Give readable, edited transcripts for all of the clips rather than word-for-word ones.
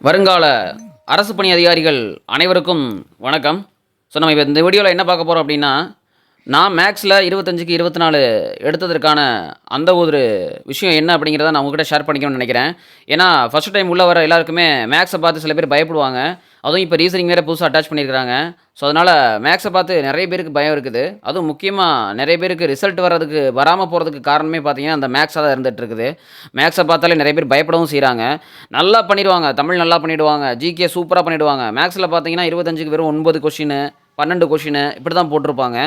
வருங்கால அரசு பணி அதிகாரிகள் அனைவருக்கும் வணக்கம். ஸோ நம்ம இப்போ இந்த வீடியோவில் என்ன பார்க்க போகிறோம் அப்படின்னா, நான் மேக்ஸில் 25க்கு 24 எடுத்ததற்கான அந்த ஒரு விஷயம் என்ன அப்படிங்கிறத நான் உங்ககிட்ட ஷேர் பண்ணிக்கணும்னு நினைக்கிறேன். ஏன்னா ஃபஸ்ட் டைம் உள்ளே வர எல்லாருக்குமே மேக்ஸை பார்த்து சில பேர் பயப்படுவாங்க. அதுவும் இப்போ ரீசனிங் வேறு புதுசாக அட்டாச் பண்ணியிருக்கிறாங்க. ஸோ அதனால் மேக்ஸை பார்த்து நிறைய பேருக்கு பயம் இருக்குது. அதுவும் முக்கியமாக நிறைய பேருக்கு ரிசல்ட் வராமல் போகிறதுக்கு காரணமே பார்த்தீங்கன்னா அந்த மேக்ஸாக தான் இருந்துகிட்டு இருக்குது. மேக்ஸை பார்த்தாலே நிறைய பேர் பயப்படவும் செய்கிறாங்க. நல்லா பண்ணிடுவாங்க, தமிழ் நல்லா பண்ணிவிடுவாங்க, ஜிகே சூப்பராக பண்ணிவிடுவாங்க. மேக்ஸில் பார்த்தீங்கன்னா 25க்கு வெறும் 9 கொஷினு 12 கொஷினு இப்படி தான் போட்டிருப்பாங்க.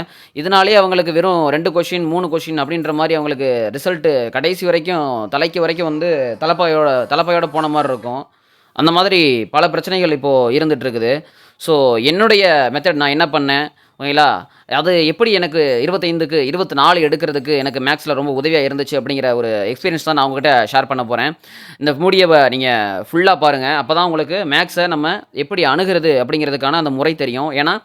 இதனாலேயே அவங்களுக்கு வெறும் 2 கொஷின் 3 கொஷின் அப்படின்ற மாதிரி அவங்களுக்கு ரிசல்ட்டு கடைசி வரைக்கும் தலைக்கு வரைக்கும் வந்து தலைப்பாயோட போன மாதிரி இருக்கும். அந்த மாதிரி பல பிரச்சனைகள் இப்போது இருந்துகிட்ருக்குது. ஸோ என்னுடைய மெத்தட் நான் என்ன பண்ணேன் ஓகேங்களா, அது எப்படி எனக்கு 25க்கு 24 எடுக்கிறதுக்கு எனக்கு மேக்ஸில் ரொம்ப உதவியாக இருந்துச்சு அப்படிங்கிற ஒரு எக்ஸ்பீரியன்ஸ் தான் நான் உங்கள்கிட்ட ஷேர் பண்ண போகிறேன். இந்த வீடியோவை நீங்கள் ஃபுல்லாக பாருங்கள். அப்போ தான் உங்களுக்கு மேக்ஸை நம்ம எப்படி அணுகிறது அப்படிங்கிறதுக்கான அந்த முறை தெரியும். ஏன்னா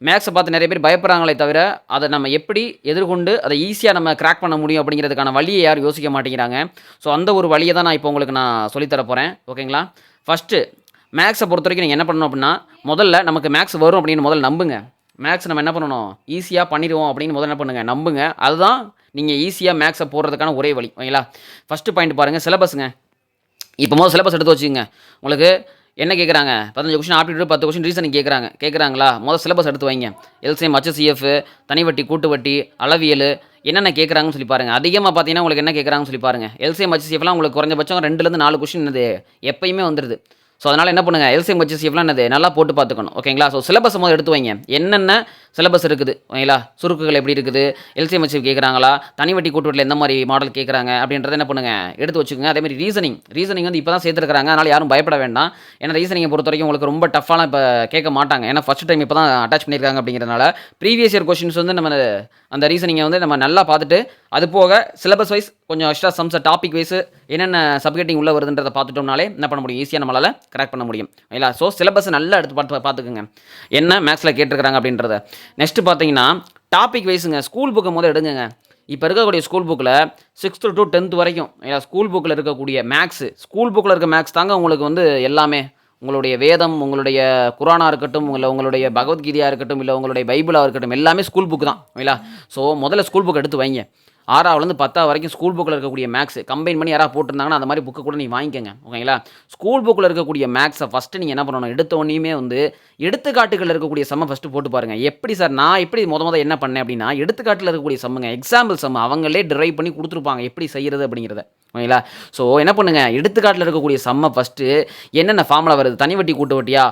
மேக்ஸை பார்த்து நிறைய பேர் பயப்படுறாங்களே தவிர அதை நம்ம எப்படி எதிர்கொண்டு அதை ஈஸியாக நம்ம கிராக் பண்ண முடியும் அப்படிங்கிறதுக்கான வழியை யாரும் யோசிக்க மாட்டேங்கிறாங்க. ஸோ அந்த ஒரு வழியை தான் நான் இப்போ உங்களுக்கு நான் சொல்லித்தர போகிறேன். ஓகேங்களா, ஃபஸ்ட்டு மேக்ஸை பொறுத்த வரைக்கும் நீங்கள் என்ன பண்ணணும் அப்படின்னா, முதல்ல நமக்கு மேக்ஸ் வரும் அப்படின்னு முதல்ல நம்புங்க. மேக்ஸ் நம்ம என்ன பண்ணணும், ஈஸியாக பண்ணிடுவோம் அப்படின்னு முதல்ல என்ன பண்ணுங்கள், நம்புங்க. அதுதான் நீங்கள் ஈஸியாக மேக்ஸை போடுறதுக்கான ஒரே வழி. ஓகேங்களா, ஃபஸ்ட்டு பாயிண்ட் பாருங்கள், சிலபஸுங்க. இப்போ முதல் சிலபஸ் எடுத்து வச்சுக்கோங்க. உங்களுக்கு என்ன கேட்குறாங்க, 15 கொஸ்டின் ஆப்டிடியூட், 10 கொஸ்டின் ரீசனிங் கேட்குறாங்களா, முதல் சிலபஸ் எடுத்து வைங்க. எல்சிஎம், HCF, தனி வட்டி, கூட்டு வட்டி, அளவியல் என்னென்ன கேட்குறாங்கன்னு சொல்லி பாருங்கள். அதிகமாக பார்த்தீங்கன்னா உங்களுக்கு என்ன கேட்குறாங்கன்னு சொல்லி பாருங்கள். எல்சிஎம், HCFலாம் உங்களுக்கு குறைஞ்சபட்சம் 2லேருந்து 4 கொஸ்டின் என்னது எப்பயுமே வந்துடுது. ஸோ அதனால் என்ன பண்ணுங்கள், எல்சிஎம், HCFலாம் என்னது நல்லா போட்டு பார்த்துக்கணும். ஓகேங்களா, ஸோ சிலபஸ் முதல் எடுத்து வைங்க. என்னென்ன சிலபஸ் இருக்குது ஓகேங்களா, சுருக்குகள் எப்படி இருக்குது, எல்சிஎம், HCF கேட்குறாங்களா, தனி வட்டி கூட்டு வட்டியில் எந்த மாதிரி மாடல் கேட்குறாங்க அப்படின்றத என்ன பண்ணுங்கள் எடுத்து வச்சுக்கோங்க. அதேமாதிரி ரீசனிங் வந்து இப்போ தான் சேர்த்துருக்காங்க, அதனால் யாரும் பயப்பட வேண்டாம். ஏன்னா ரீசனிங்கை பொறுத்த வரைக்கும் உங்களுக்கு ரொம்ப டஃப்பாலாம் இப்போ கேட்க மாட்டாங்க. ஏன்னா ஃபஸ்ட் டைம் இப்போ தான் அட்டாச் பண்ணியிருக்காங்க அப்படிங்கிறதுனால ப்ரீவியஸ் இயர் கொஸ்டின்ஸ் வந்து நம்ம அந்த ரீசனிங்கை வந்து நம்ம நல்லா பார்த்துட்டு, அது போக சிலபஸ் வைஸ் கொஞ்சம் எக்ஸ்ட்ரா சம்ஸ் டாபிக் வைஸ் என்னென்ன சப்ஜெக்டிங் உள்ளே வருதுன்றதை பார்த்துட்டோம்னாலே என்ன பண்ண முடியும், ஈஸியாக நம்மளால் கிராக் பண்ண முடியும். இல்லை ஸோ சிலபஸ் நல்லா எடுத்து பார்த்துக்குங்க என்ன மேக்ஸில் கேட்டிருக்கிறாங்க அப்படின்றத. நெக்ஸ்ட்டு பார்த்தீங்கன்னா டாபிக் வைஸுங்க, ஸ்கூல் புக்கை முதல் எடுங்க. இப்போ இருக்கக்கூடிய ஸ்கூல் புக்கில் 6th to 10th வரைக்கும் ஸ்கூல் புக்கில் இருக்கக்கூடிய மேக்ஸு, ஸ்கூல் புக்கில் இருக்க மேக்ஸ் தாங்க உங்களுக்கு வந்து எல்லாமே. உங்களுடைய வேதம், உங்களுடைய குரானாக இருக்கட்டும், உங்களுடைய பகவத்கீதையாக இருக்கட்டும், இல்லை உங்களுடைய பைபிளாக இருக்கட்டும், எல்லாமே ஸ்கூல் புக்கு தான். ஓகேங்களா, ஸோ முதல்ல ஸ்கூல் புக் எடுத்து வைங்க. 6ஆவதுலேருந்து 10ஆவது வரைக்கும் ஸ்கூல் புக்கில் இருக்கக்கூடிய மேக்ஸ் கம்பைன் பண்ணி யாராவது போட்டிருந்தாங்கன்னா அந்த மாதிரி புக்கு கூட நீங்கள் வாங்கிக்கோங்க. ஓகேங்களா, ஸ்கூல் புக்கில் இருக்கக்கூடிய மேக்ஸை ஃபஸ்ட்டு நீங்கள் என்ன பண்ணணும், எடுத்தோடனே வந்து எடுத்துக்காட்டுகளில் இருக்கக்கூடிய சம்மை ஃபஸ்ட்டு போட்டு பாருங்கள். எப்படி சார், நான் எப்படி என்ன பண்ணேன் அப்படின்னா, எடுத்துக்காட்டில் இருக்கக்கூடிய சம்முங்க, எக்ஸாம்பிள் சம் அவங்களே டிரைவ் பண்ணி கொடுத்துருப்பாங்க எப்படி செய்கிறது அப்படிங்கிறத. ஓகேங்களா, ஸோ என்ன பண்ணுங்கள், எடுத்துக்காட்டில் இருக்கக்கூடிய சம்மை ஃபஸ்ட்டு என்னென்ன ஃபார்முலா வருது, தனி வட்டி கூட்டு வட்டியா,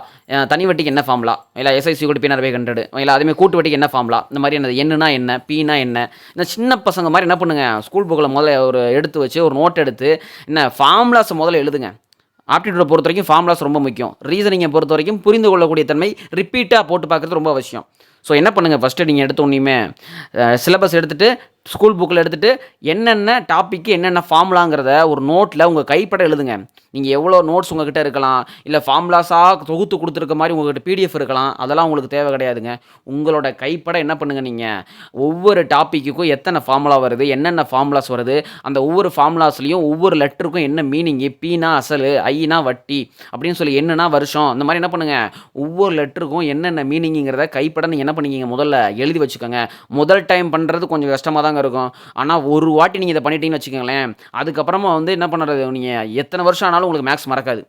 தனி வட்டிக்கு என்ன ஃபார்முலா, இல்லை SIC கூட P/100, ஓகேங்களா, அதேமாதிரி கூட்டு வட்டிக்கு என்ன ஃபார்முலா, இந்த மாதிரி என்னது என்னன்னா என்ன, பீனா என்ன, இந்த சின்ன பசங்க மாதிரி என்ன பண்ணுங்கள், ஸ்கூல் புக்கில் முதல்ல ஒரு எடுத்து வச்சு ஒரு நோட் எடுத்து என்ன ஃபார்முலாஸை முதல்ல எழுதுங்க. ஆப்டிடியூடை பொறுத்த வரைக்கும் ஃபார்முலாஸ் ரொம்ப முக்கியம். ரீசனிங்கை பொறுத்த வரைக்கும் புரிந்து கொள்ளக்கூடிய தன்மை ரிப்பீட்டாக போட்டு பார்க்குறது ரொம்ப அவசியம். ஸோ என்ன பண்ணுங்கள், ஃபஸ்ட்டு நீங்கள் எடுத்தோன்னே சிலபஸ் எடுத்துகிட்டு ஸ்கூல் புக்கில் எடுத்துகிட்டு என்னென்ன டாப்பிக்கு என்னென்ன ஃபார்முலாங்கிறத ஒரு நோட்டில் உங்கள் கைப்பட எழுதுங்க. நீங்கள் எவ்வளோ நோட்ஸ் உங்கள்கிட்ட இருக்கலாம், இல்லை ஃபார்முலாஸாக தொகுத்து கொடுத்துருக்க மாதிரி உங்கள்கிட்ட PDF இருக்கலாம், அதெல்லாம் உங்களுக்கு தேவை கிடையாதுங்க. உங்களோட கைப்பட என்ன பண்ணுங்கள், நீங்கள் ஒவ்வொரு டாப்பிக்குக்கும் எத்தனை ஃபார்முலா வருது, என்னென்ன ஃபார்முலாஸ் வருது, அந்த ஒவ்வொரு ஃபார்முலாஸ்லேயும் ஒவ்வொரு லெட்டருக்கும் என்ன மீனிங்கு, பீனா அசல், ஐனா வட்டி அப்படின்னு சொல்லி என்னன்னா வருஷம், இந்த மாதிரி என்ன பண்ணுங்கள், ஒவ்வொரு லெட்டருக்கும் என்னென்ன மீனிங்கிறத கைப்பட நீங்கள் என்ன பண்ணிக்கிங்க முதல்ல எழுதி வச்சுக்கோங்க. முதல் டைம் பண்ணுறது கொஞ்சம் கஷ்டமாக தான் இருக்கும். ஆனால் ஒரு வாட்டி நீங்கள் இதை பண்ணிட்டீங்கன்னு வச்சுக்கோங்களேன், அதுக்கப்புறமா வந்து என்ன பண்ணுறது, நீங்கள் எத்தனை வருஷம் ஆனாலும் உங்களுக்கு மேக்ஸ் மறக்காது.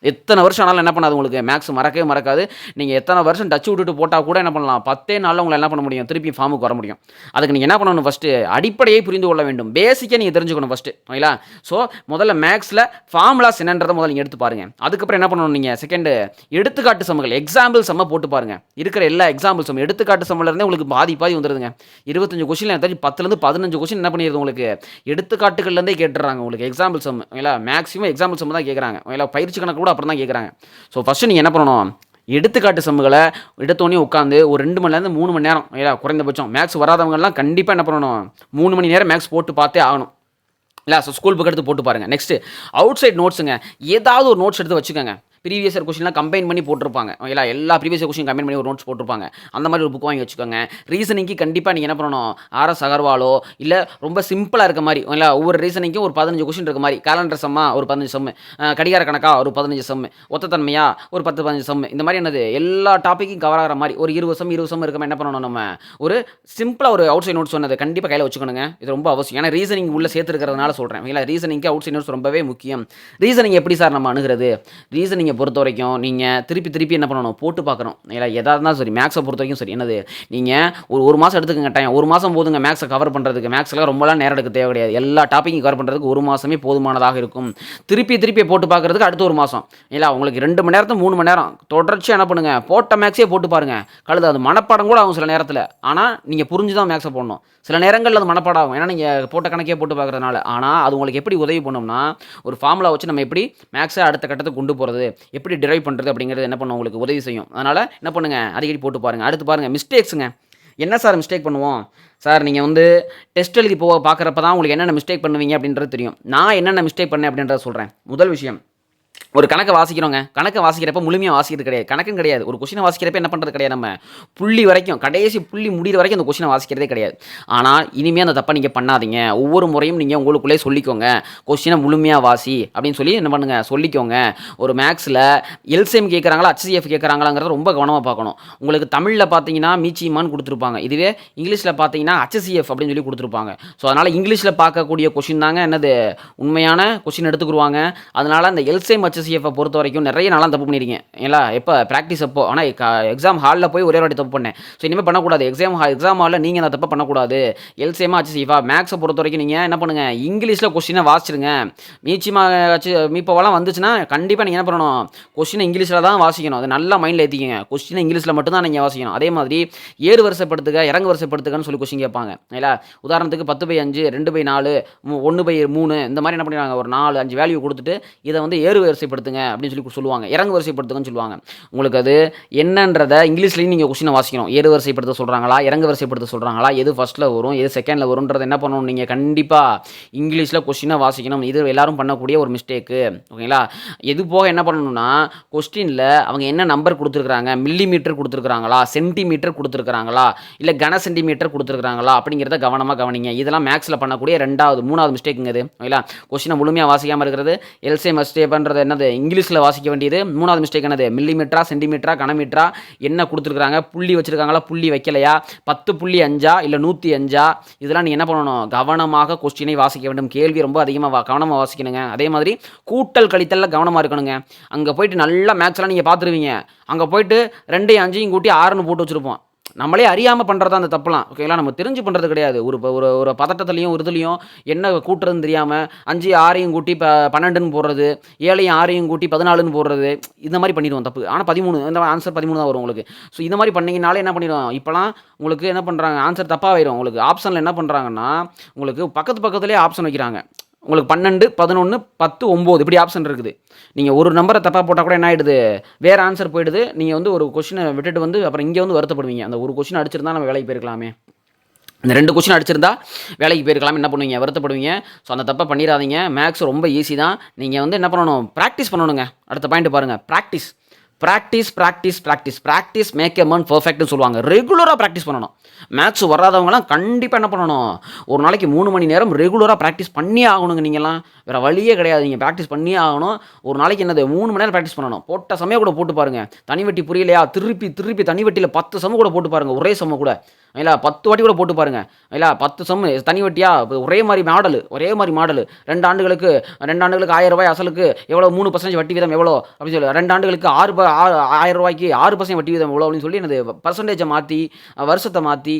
எத்தனை வருஷம் ஆனாலும் என்ன பண்ணாது, உங்களுக்கு மேக்ஸ் மறக்கவே மறக்காது. நீங்கள் எத்தனை வருஷம் டச் விட்டுட்டு போட்டால் கூட என்ன பண்ணலாம், 10 நாளில் உங்களை என்ன பண்ண முடியும், திருப்பி ஃபார்முக்கு வர முடியும். அதுக்கு நீங்கள் என்ன பண்ணணும், ஃபஸ்ட்டு அடிப்படையை புரிந்து கொள்ள வேண்டும். பேசிக்காக நீங்கள் தெரிஞ்சுக்கணும் ஃபஸ்ட்டு. ஓகேங்களா, ஸோ முதல்ல மேக்ஸில் ஃபார்முலாஸ் என்னன்றதை முதல்ல நீங்கள் எடுத்து பாருங்கள். அதுக்கப்புறம் என்ன பண்ணணும், நீங்கள் செகண்டு எடுத்துக்காட்டு சம்முகள், எக்ஸாம்பிள் சம்மை போட்டு பாருங்கள். இருக்கிற எல்லா எக்ஸாம்பிள் சம் எடுத்துக்காட்டு சம்மிலேருந்தே உங்களுக்கு பாதி வந்துடுதுங்க. 25 கொஸ்டின் எனக்கு 10லேருந்து 15 கொஸ்டின் என்ன பண்ணிடுது, உங்களுக்கு எடுத்துக்காட்டுகள்லேருந்தே கேட்டுறாங்க. உங்களுக்கு எக்ஸாம்பிள் சம் ஓகேங்களா, மேக்ஸிமம் எக்ஸாம்பிள் சம் தான் கேட்குறாங்க. ஓகேங்களா, பயிற்சி கணக்கு கூட அப்புறம் தான் கேட்குறாங்க. ஸோ ஃபஸ்ட்டு நீங்கள் என்ன பண்ணணும், எடுத்துக்காட்டு சம்முகளை எடுத்தோடனே உட்காந்து ஒரு 2 மணிலேருந்து 3 மணி நேரம் குறைந்தபட்சம், மேக்ஸ் வராதவங்கலாம் கண்டிப்பாக என்ன பண்ணணும், 3 மணி நேரம் மேக்ஸ் போட்டு பார்த்தே ஆகணும். இல்லை ஸோ ஸ்கூல் புக் எடுத்து போட்டு பாருங்கள். நெக்ஸ்ட்டு அவுட் சைட் நோட்ஸுங்க, ஏதாவது ஒரு நோட்ஸ் எடுத்து வச்சுக்கோங்க. ப்ரீவியஸ் இயர் கொஸ்டின்லாம் கம்பைன் பண்ணி போட்டிருப்பாங்க. ஓகேங்களா, எல்லா ப்ரீவியஸ் இயர் கொஸ்டின் கம்பைன் பண்ணி ஒரு நோட்ஸ் போட்டிருப்பாங்க. அந்த மாதிரி ஒரு புக் வாங்கி வச்சுக்கோங்க. ரீசனிங்க்கு கண்டிப்பாக நீங்கள் என்ன பண்ணணும், ஆர்எஸ் அகர்வாலோ இல்லை ரொம்ப சிம்பிளாக இருக்க மாதிரி, ஓகேங்களா, ஒவ்வொரு ரீசனிங்க்கும் ஒரு 15 கொஸ்டின் இருக்க மாதிரி, கேலண்டர் சம்மா ஒரு 15 சம்மு, கடிகார கணக்கா ஒரு 15 சம்மு, ஒத்தத்தன்மையா ஒரு 10-15 சம்மு, இந்த மாதிரி என்னது எல்லா டாப்பிக்கும் கவர் ஆகிற மாதிரி ஒரு 20 சம் இருக்க மாதிரி என்ன பண்ணணும், நம்ம ஒரு சிம்பிளாக ஒரு அவுட் சைட் நோட்ஸ் சொன்னது கண்டிப்பாக கையில் வச்சுக்கணுங்க. இது ரொம்ப அவசியம். ஏன்னா ரீசனிங் உள்ள சேர்த்துருக்கிறதுனால சொல்கிறேன். ஓகேங்களா, ரீசனிங்க்கு அவுட் சைட் நோட்ஸ் ரொம்பவே முக்கியம். ரீசனிங் எப்படி சார் நம்ம அணுகிறது? ரீசனிங்கை பொறுத்த வரைக்கும் நீங்கள் திருப்பி என்ன பண்ணணும், போட்டு பார்க்கணும். இல்லை எதாக இருந்தாலும் சரி, மேக்ஸை பொறுத்த வரைக்கும் சரி, என்னது நீங்கள் ஒரு மாதம் எடுத்துக்கங்க டைம். ஒரு மாதம் போதுங்க மேக்ஸை கவர் பண்ணுறதுக்கு. மேக்ஸில் ரொம்பலாம் நேரம் எடுக்க தேவை கிடையாது. எல்லா டாப்பிக்கும் கவர் பண்ணுறதுக்கு ஒரு மாதமே போதுமானதாக இருக்கும். திருப்பி போட்டு பார்க்குறதுக்கு அடுத்த ஒரு மாதம். இல்லை உங்களுக்கு 2 மணி நேரத்துக்கு 3 மணி நேரம் தொடர்ச்சியாக என்ன பண்ணுங்கள், போட்ட மேக்ஸே போட்டு பாருங்கள். கழுது அது மனப்பாடம் கூட ஆகும் சில நேரத்தில். ஆனால் நீங்கள் புரிஞ்சு தான் மேக்ஸை போடணும். சில நேரங்களில் அது மனப்பாடம் ஆகும், ஏன்னா நீங்கள் போட்ட கணக்கே போட்டு பார்க்குறதுனால. ஆனால் அது உங்களுக்கு எப்படி உதவி பண்ணோம்னா, ஒரு ஃபார்முலா வச்சு நம்ம எப்படி மேக்ஸை அடுத்த கட்டத்துக்கு கொண்டு போகிறது, எப்படி டிரைவ் பண்ணுறது அப்படிங்கிறது என்ன பண்ணும், உங்களுக்கு உதவி செய்யும். அதனால் என்ன பண்ணுங்கள், அடிக்கடி போட்டு பாருங்கள். அடுத்து பாருங்கள், மிஸ்டேக்ஸுங்க. என்ன சார் மிஸ்டேக் பண்ணுவோம் சார்? நீங்கள் வந்து டெஸ்ட் எழுதி பார்க்குறப்ப தான் உங்களுக்கு என்னென்ன மிஸ்டேக் பண்ணுவீங்க அப்படின்றது தெரியும். நான் என்னென்ன மிஸ்டேக் பண்ணேன் அப்படின்றத சொல்கிறேன். முதல் விஷயம், ஒரு கணக்கை வாசிக்கிறோங்க. கணக்கை வாசிக்கிறப்ப முழுமையாக வாசிக்கிறது கிடையாது. கணக்கும் கிடையாது. ஒரு கொஸ்டினை வாசிக்கிறப்ப என்ன பண்ணுறது கிடையாது, நம்ம புள்ளி வரைக்கும், கடைசி புள்ளி முடிகிற வரைக்கும் அந்த கொஸ்டினை வாசிக்கிறதே கிடையாது. ஆனால் இனிமேல் அந்த தப்பை நீங்கள் பண்ணாதீங்க. ஒவ்வொரு முறையும் நீங்கள் உங்களுக்குள்ளே சொல்லிக்கோங்க, கொஸ்டினை முழுமையாக வாசி அப்படின்னு சொல்லி என்ன பண்ணுங்கள், சொல்லிக்கோங்க. ஒரு மேக்ஸில் எல்சிஎம் கேட்குறாங்களா, HCF கேட்குறாங்களாங்கிறத ரொம்ப கவனமாக பார்க்கணும். உங்களுக்கு தமிழில் பார்த்தீங்கன்னா மீச்சிமான்னு கொடுத்துருப்பாங்க. இதுவே இங்கிலீஷில் பார்த்தீங்கன்னா HCF அப்படின்னு சொல்லி கொடுத்துருப்பாங்க. ஸோ அதனால் இங்கிலீஷில் பார்க்கக்கூடிய கொஸ்டின் தாங்க என்னது உண்மையான கொஸ்டின் எடுத்துக்கிடுவாங்க. அதனால் அந்த எல்சிஎம் HCF பொறுத்த வரைக்கும் நிறைய நாளாக தப்பு பண்ணியிருக்கேன். ஏன்னா எப்போ ப்ராக்டிஸ் அப்போ, ஆனால் எக்ஸாம் ஹாலில் போய் ஒரே வாட்டி தப்பு பண்ணேன். ஸோ இனிமேல் பண்ணக்கூடாது. எக்ஸாம் ஹாலில் நீங்கள் அந்த தப்பை பண்ணக்கூடாது. எல்சிஎம்மா HCF மேக்ஸை பொறுத்த வரைக்கும் நீங்கள் என்ன பண்ணுங்கள், இங்கிலீஷில் கொஸ்டினை வாசிச்சிருங்க. மீப்போவெல்லாம் வந்துச்சுன்னா கண்டிப்பாக நீங்கள் என்ன பண்ணணும், கொஸ்டினை இங்கிலீஷில் தான் வாசிக்கணும். அது நல்லா மைண்டில் ஏற்றிக்கிங்க. கொஸ்டினை இங்கிலீஷில் மட்டும் தான் நீங்கள் வாசிக்கணும். அதே மாதிரி ஏறு வரிசைப்படுத்துக, இறங்கு வரிசைப்படுத்துகன்னு சொல்லி கொஸ்டின் கேட்பாங்க. இல்லை உதாரணத்துக்கு 10/5, 2/4, 1/3 இந்த மாதிரி என்ன பண்ணிடுவாங்க, ஒரு 4-5 வேல்யூ கொடுத்துட்டு இதை வந்து ஏறு வரிசைப்படுத்துங்க அப்படின்னு சொல்லி சொல்லுவாங்க. இறங்கு வரிசைப்படுத்துங்கன்னு சொல்லுவாங்க. உங்களுக்கு அது என்னன்றதை இங்கிலீஷ்லையும் நீங்கள் கொஸ்டினை வாசிக்கணும். ஏறு வரிசைப்படுத்த சொல்கிறாங்களா, இறங்கு வரிசைப்படுத்த சொல்கிறாங்களா, எது ஃபஸ்ட்டில் வரும், எது செகண்டில் வரும்ன்றதை என்ன பண்ணணும், நீங்கள் கண்டிப்பாக இங்கிலீஷில் கொஸ்டினை வாசிக்கணும். இது எல்லாரும் பண்ணக்கூடிய ஒரு மிஸ்டேக்கு. ஓகேங்களா, எது போக என்ன பண்ணணும்னா, கொஸ்டினில் அவங்க என்ன நம்பர் கொடுத்துருக்குறாங்க, மில்லிமீட்டர் கொடுத்துருக்குறாங்களா, சென்டிமீட்டர் கொடுத்துருக்குறாங்களா, இல்லை கன சென்டிமீட்டர் கொடுத்துருக்குறாங்களா அப்படிங்கிறத கவனமாக கவனிங்க. இதெல்லாம் மேக்ஸில் பண்ணக்கூடிய 3வது மிஸ்டேக்குங்க இது. ஓகேங்களா, கொஸ்டினை முழுமையாக வாசிக்காமல் இருக்கிறது. எல்சிஎம் HCFன்றது என்னது இங்கிலீஷில் வாசிக்க வேண்டியது. 3வது மிஸ்டேக் என்னது, மில்லிமீட்டரா, சென்டிமீட்டரா, கனமீட்டரா, என்ன கொடுத்துருக்காங்க, புள்ளி வச்சிருக்காங்களா, புள்ளி வைக்கலையா, 10.5 இல்லை 105, இதெல்லாம் நீங்கள் என்ன பண்ணணும், கவனமாக கொஸ்டினை வாசிக்க வேண்டும். கேள்வி ரொம்ப அதிகமாக கவனமாக வாசிக்கணுங்க. அதே மாதிரி கூட்டல் கழித்தலில் கவனமாக இருக்கணுங்க. அங்கே போயிட்டு நல்லா மேக்ஸ்லாம் நீங்கள் பார்த்துருவீங்க. அங்கே போயிட்டு 2 5 கூட்டி 6ன்னு போட்டு வச்சுருப்போம். நம்மளே அறியாமல் பண்ணுறதா அந்த தப்புலாம். ஓகேங்களா, நம்ம தெரிஞ்சு பண்ணுறது கிடையாது. ஒரு பதட்டத்துலையும் ஒரு இதுலையும் என்ன கூட்டுறதுன்னு தெரியாமல் 5 6 கூட்டி 12ன்னு போடுறது, 7 6 கூட்டி 14ன்னு போடுறது, இந்த மாதிரி பண்ணிடுவோம் தப்பு. ஆனால் 13, இந்த ஆன்சர் 13 தான் வரும் உங்களுக்கு. ஸோ இந்த மாதிரி பண்ணிங்கனாலே என்ன பண்ணிடும், இப்போலாம் உங்களுக்கு என்ன பண்ணுறாங்க, ஆன்சர் தப்பாகிடும். உங்களுக்கு ஆப்ஷனில் என்ன பண்ணுறாங்கன்னா, உங்களுக்கு பக்கத்துலேயே ஆப்ஷன் வைக்கிறாங்க. உங்களுக்கு 12, 11, 10, 9 இப்படி ஆப்ஷன் இருக்குது. நீங்கள் ஒரு நம்பரை தப்பாக போட்டால் கூட என்ன ஆகிடுது, வேறு ஆன்சர் போயிடுது. நீங்கள் வந்து ஒரு கொஸ்டினை விட்டுட்டு வந்து அப்புறம் இங்கே வந்து வருத்தப்படுவீங்க. அந்த ஒரு கொஸ்டின் அடிச்சிருந்தா நம்ம வேலைக்கு போயிருக்கலாமே, இந்த 2 கொஸ்டின் அடிச்சிருந்தா வேலைக்கு போயிருக்கலாம், என்ன பண்ணுவீங்க, வருத்தப்படுவீங்க. ஸோ அந்த தப்பை பண்ணிடாதீங்க. மேக்ஸ் ரொம்ப ஈஸி தான். நீங்கள் வந்து என்ன பண்ணணும், ப்ராக்டிஸ் பண்ணணுங்க. அடுத்த பாயிண்ட் பாருங்கள், ப்ராக்டிஸ் மேக் எ மேன் பர்ஃபெக்ட்னு சொல்லுவாங்க. ரெகுலராக ப்ராக்டிஸ் பண்ணணும். மேக்ஸ் வராதவங்களாம் கண்டிப்பாக என்ன பண்ணணும், ஒரு நாளைக்கு 3 மணி நேரம் ரெகுலராக ப்ராக்டிஸ் பண்ணியே ஆகணுங்க. நீங்கள்லாம் வேறு வழியே கிடையாது. நீங்கள் ப்ராக்டிஸ் பண்ணியே ஆகணும். ஒரு நாளைக்கு என்னது 3 மணி நேரம் ப்ராக்டிஸ் பண்ணணும். போட்ட சமயம் கூட போட்டு பாருங்கள். தனிவட்டி புரியலையா, திருப்பி தனிவட்டியில் 10 சம கூட போட்டு பாருங்கள். ஒரே சம கூட இல்லை 10 வாட்டி கூட போட்டு பாருங்கள். இல்லை 10 சம் தனி வட்டியா, ஒரே மாதிரி மாடலு 2 ஆண்டுகளுக்கு 1000 ரூபாய் அசலுக்கு எவ்வளோ, 3% வட்டி வீதம் எவ்வளோ அப்படின்னு சொல்லி, 2 ஆண்டுகளுக்கு 1000 ரூபாய்க்கு 6% வட்டி வீதம் எவ்வளோ அப்படின்னு சொல்லி என்னது பர்சன்டேஜை மாற்றி, வருஷத்தை மாற்றி,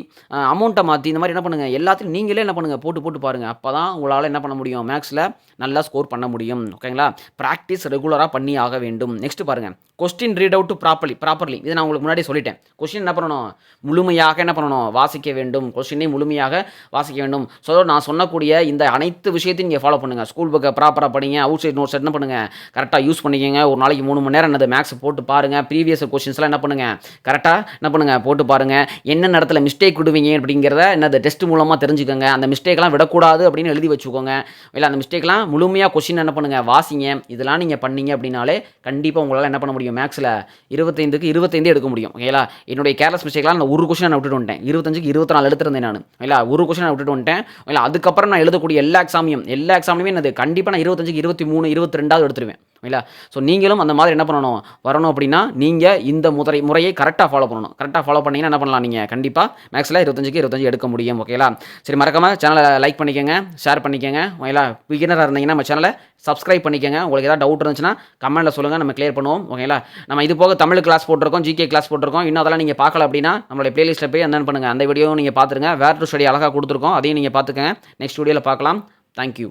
அமௌண்ட்டை மாற்றி, இந்த மாதிரி என்ன பண்ணுங்கள், எல்லாத்தையும் நீங்களே என்ன பண்ணுங்கள், போட்டு பாருங்கள். அப்போ தான் உங்களால் என்ன பண்ண முடியும், மேக்ஸில் நல்லா ஸ்கோர் பண்ண முடியும். ஓகேங்களா, ப்ராக்டிஸ் ரெகுலராக பண்ணி ஆக வேண்டும். நெக்ஸ்ட் பாருங்கள், கொஸ்டின் ரீட் அவுட் ப்ராப்பர்லி. இதை நான் உங்களுக்கு முன்னாடி சொல்லிட்டேன். கொஸ்டின் என்ன பண்ணணும், முழுமையாக என்ன பண்ணணும், வாசிக்க வேண்டும், கொஸ்டினை முழுமையாக வாசிக்க வேண்டும். ஸோ நான் சொன்னக்கூடிய இந்த அனைத்து விஷயத்தையும் நீங்கள் ஃபாலோ பண்ணுங்கள். ஸ்கூல் புக்கை ப்ராப்பராக படிங்க, அவுட் சைட் நோட்ஸ் என்ன பண்ணுங்கள் கரெக்டாக யூஸ் பண்ணிக்கோங்க. ஒரு நாளைக்கு 3 மணி நேரம் என்னது மேக்ஸ் போட்டு பாருங்கள். ப்ரீவியஸ் கொஸ்டின்ஸ்லாம் என்ன பண்ணுங்கள் கரெக்டாக என்ன பண்ணுங்கள் போட்டு பாருங்கள். என்னென்ன இடத்துல மிஸ்டேக் விடுவீங்க அப்படிங்கிறத என்னது டெஸ்ட் மூலமாக தெரிஞ்சுக்கோங்க. அந்த மிஸ்டேக்லாம் விடக்கூடாது அப்படின்னு எழுதி வச்சுக்கோங்க. இல்லை அந்த மிஸ்டேக்லாம் முழுமையாக கொஸ்டின் என்ன பண்ணுங்கள் வாசிங்க. இதெல்லாம் நீங்கள் பண்ணீங்க அப்படின்னாலே கண்டிப்பாக உங்களால் என்ன பண்ண முடியும் மேக்ஸில் 25க்கு 25 எடுக்க முடியும். ஓகேங்களா? என்னுடைய கேர்லெஸ் மிஸ்டேக்லாம் நான் ஒரு கொஸ்டின் நான் விட்டுட்டு வந்துட்டேன். 25க்கு 24 எடுத்திருந்தேன் நான். இல்லை ஒரு கொஸ்டின் நான் விட்டுட்டு வந்துட்டேன். இல்லை அதுக்கப்புறம் நான் எழுதக்கூடிய எல்லா எக்ஸாம்லையுமே என்னது கண்டிப்பாக நான் 25க்கு 23 22 எடுத்துருவேன். இல்லை ஸோ நீங்களும் அந்த மாதிரி என்ன பண்ணணும் வரணும் அப்படின்னா நீங்கள் இந்த முறையை கரெக்டாக ஃபாலோ பண்ணணும். கரெக்டாக ஃபாலோ பண்ணிங்கன்னா என்ன பண்ணலாம் நீங்கள் கண்டிப்பாக மேக்ஸில் 25க்கு 25 எடுக்க முடியும். ஓகேங்களா? சரி, மறக்காமல் சேனலை லைக் பண்ணிக்கோங்க, ஷேர் பண்ணிக்கோங்க. ஓகேங்களா? பிகினராக இருந்தீங்கன்னா நம்ம சேனலை சப்ஸ்கிரைப் பண்ணிக்கோங்க. உங்களுக்கு ஏதாவது டவுட் இருந்துச்சுன்னா கமெண்ட்டில் சொல்லுங்கள், நம்ம கிளியர் பண்ணுவோம். ஓகேங்களா? நம்ம இது போக தமிழ் கிளாஸ் போட்டிருக்கோம், ஜிகே கிளாஸ் போட்டிருக்கோம். இன்னும் அதெல்லாம் நீங்கள் பார்க்கல அப்படின்னா நம்மளுடைய பிளேலிஸ்ட்டில் போய் என்ன பண்ணுங்கள் அந்த வீடியோவும் நீங்கள் பார்த்துருங்க. வேர் டு ஸ்டடி அழகாக கொடுத்துருக்கோம், அதையும் நீங்கள் பார்த்துக்கங்க. நெக்ஸ்ட் வீடியோவில் பார்க்கலாம். தேங்க்யூ.